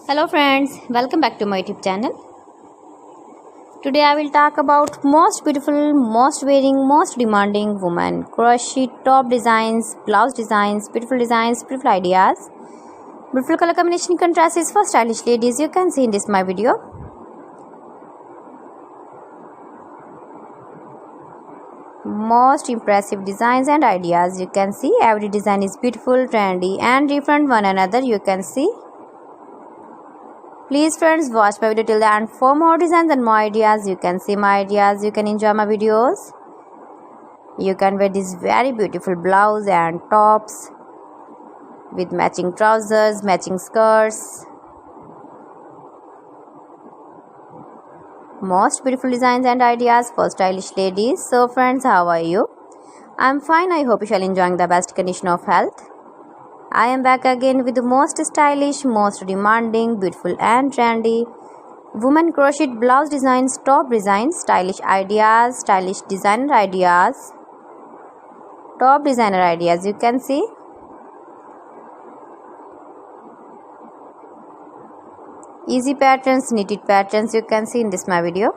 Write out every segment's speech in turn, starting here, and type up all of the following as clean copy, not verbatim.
Hello friends, welcome back to my YouTube channel. Today I will talk about most beautiful, most wearing, most demanding women crochet top designs, blouse designs, beautiful ideas, beautiful color combination contrasts for stylish ladies. You can see in this my video. Most impressive designs and ideas. You can see every design is beautiful, trendy and different one another. You can see. Please friends, watch my video till the end for more designs and more ideas. You can see my ideas, you can enjoy my videos. You can wear this very beautiful blouse and tops with matching trousers, matching skirts. Most beautiful designs and ideas for stylish ladies. So friends, how are you? I'm fine. I hope you shall enjoying the best condition of health. I am back again with the most stylish, most demanding, beautiful and trendy women crochet blouse designs, top designs, stylish ideas, stylish designer ideas, top designer ideas. You can see. Easy patterns, knitted patterns. You can see in this my video.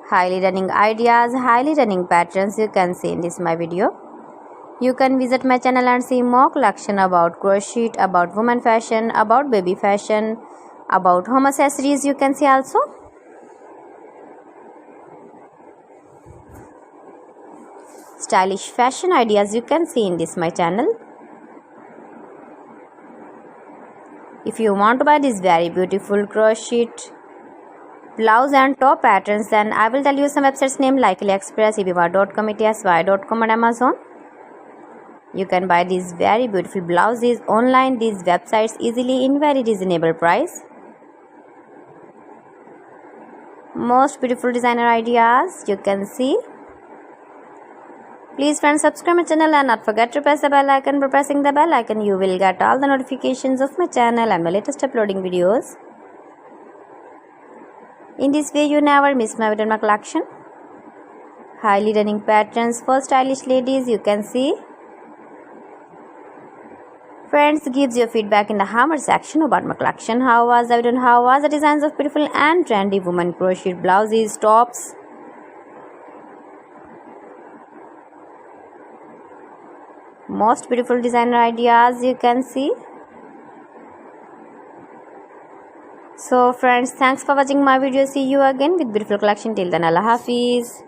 Highly running ideas, highly running patterns. You can see in this my video. You can visit my channel and see more collection about crochet, about women fashion, about baby fashion, about home accessories. You can see also. Stylish fashion ideas. You can see in this my channel. If you want to buy this very beautiful crochet blouse and top patterns, then I will tell you some websites name like AliExpress, eBay.com, etsy.com and Amazon. You can buy these very beautiful blouses online, these websites easily in very reasonable price. Most beautiful designer ideas. You can see. Please friends, subscribe my channel and not forget to press the bell icon. By pressing the bell icon, you will get all the notifications of my channel and my latest uploading videos. In this way, you never miss my video, my collection. Highly running patterns for stylish ladies. You can see. Friends, gives your feedback in the hammer section about my collection. How was the video and how was the designs of beautiful and trendy women crochet blouses, tops. Most beautiful designer ideas. You can see. So friends, thanks for watching my video. See you again with beautiful collection. Till then, Allah Hafiz.